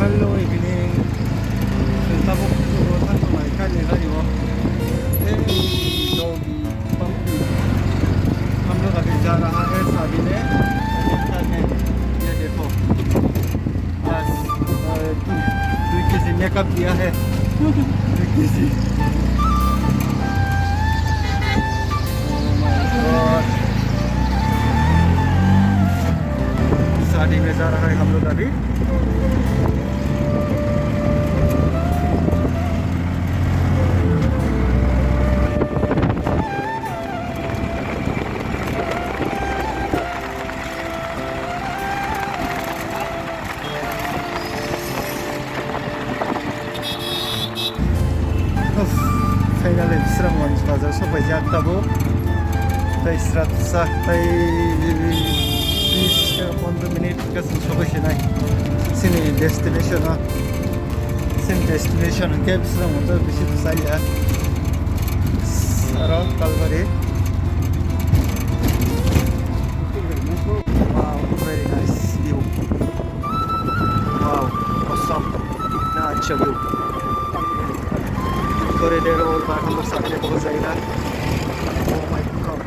Hello evening. Tabuk turutan tumaikan ya tadi वो doggy पंपी हम लोग अभी जा रहा है शादी में करने ये देखो बस 2 केजी मेकअप दिया है 2 केजी शादी में जा रहा है हम लोग अभी Finally, serang manis bazar sampai jatuh bu. Tapi 15 menit kesan sampai sini. Sini destination ah. Sini destination cap serang manis bisi tu saya. Sarah Kalvari. Wow, very nice view. Wow, awesome. Nah, अच्छा view. Corridor और बार हम लोग सामने पहुंच जाएगा. Oh my god,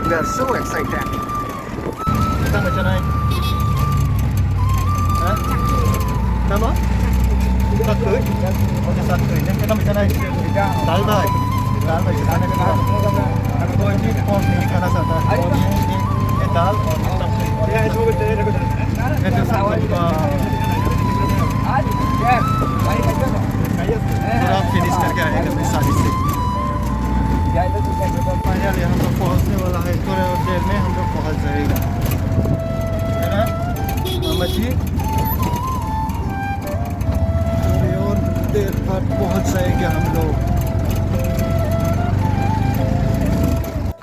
we are so excited. Kita macam mana? Hah? Nama? Satu. Oke satu ini. Kita macam mana? Dal bhai. Dal bhai sana ke mana? Kau ini kau ini खाना चाहता है. ये दाल और सब्जी. ये इसको भी तेरे को डालना है. ये सावा का. आज क्या? भाई कैसे? पूरा फिनिश करके आएगा मैं शादी से. फाइनली हम लोग पहुंचने वाला है. थोड़े और देर में हम लोग पहुंच जाएगा. है ना मामा जी? थोड़ी और देर बाद पहुंच जाएंगे हम लोग.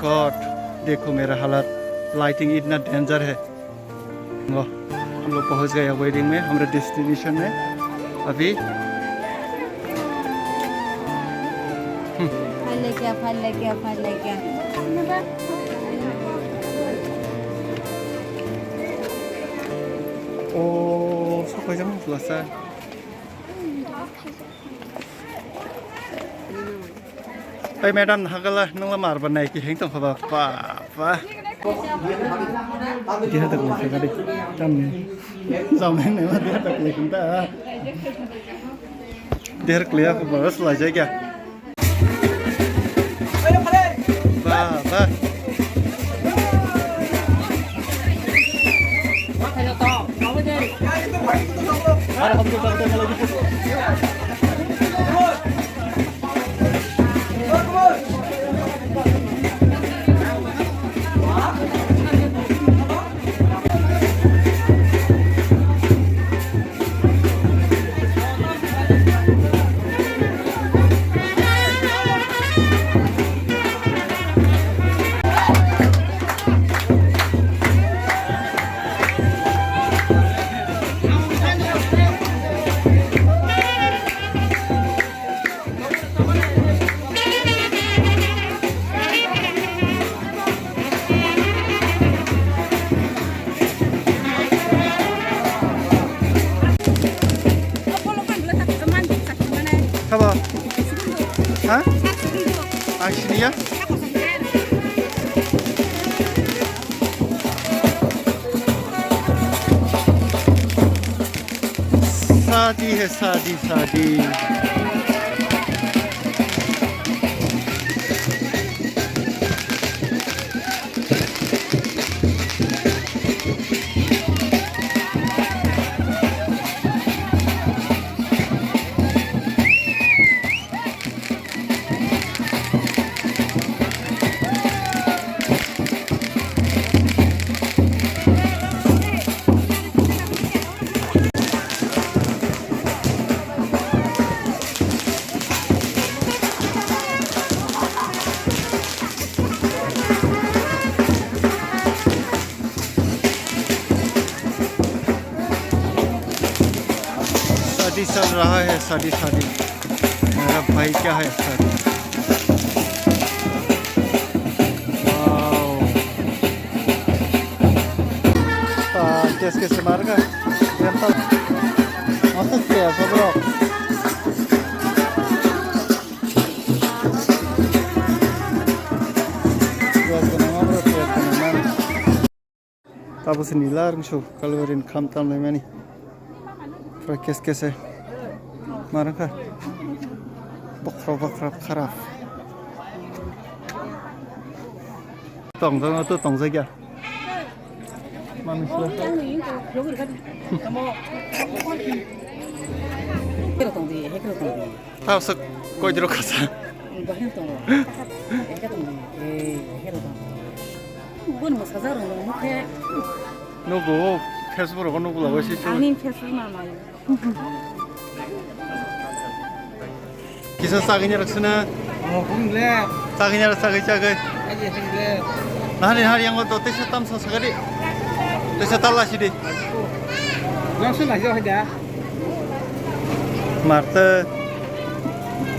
गॉड देखो मेरा हालत. लाइटिंग इतना डेंजर है. हम लोग पहुंच गए वेडिंग में. हमारे डेस्टिनेशन में अभी फल ले क्या Oh, sampai jam selesai. Hey madam, hagalah nung lamar banai ki heng tong khaba pa. Dia tak boleh sekali. Zaman ni mah dia tak boleh kita. Dia clear ke bagus lah jaga. Bah. Ada हम लोग करते हैं लगी apa? Hah? Aslinya? शादी है शादी. शादी चल रहा है. शादी मेरा भाई क्या है शादी. ¿Quieres que se marca? Kayak bro. Tapos nilar ngisho kalverin kamtam lemani. Prakes kese. Marangka. Bakra kharaf. Tong tu tong saja. Manusia. Tahu sek kau jeruk kasa. Nugu, Facebook kan nugu lawa sih. Anin Facebook mama. Kisah saginya raksana. Oh, enggak. Saginya sagi. Aja enggak. Hari yang waktu itu saya tam sekali. Saya tahu sih deh. Langsung aja aja. Marta.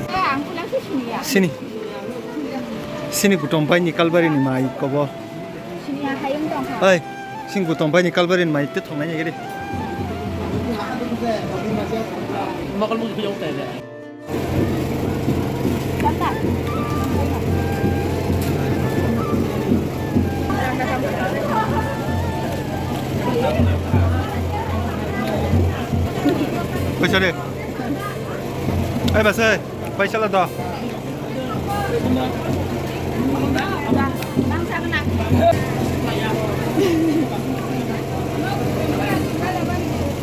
Aku langsung sini ya. Sini kutompai ni kalbari ni mai kobo. Sini ya hayam dong. Hai, sini kutompai ni kalbari ni mai itu thomanya gede. Makan mungkin jauh tadi. Bentar. Quay trở đi. Ê bà ơi, quay trở lại đó.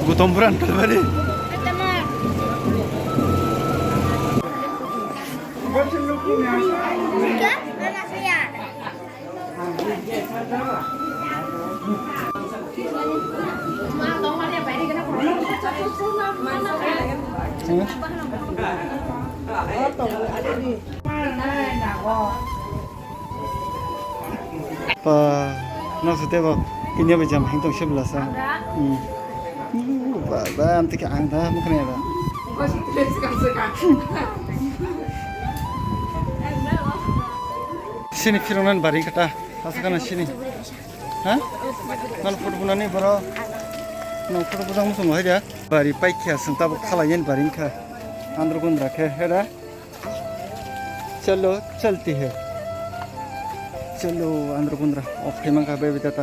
Gutom beran kalbari. Nó sẽ tiếp vào cái nhà bây giờ hành động xếp là sao? Và em thích cái ăn đó, mất cái này đó. Sini kironan bari kata, asalkan sini. Hah? Nal foto bunani bro. Nal foto bunang musuh aja. Bari pai kia sengta khalayan bari ka. Andro gun rakhe है ना? चलो चलती है. चलो अंदर Kundra of फेमंग का baby देता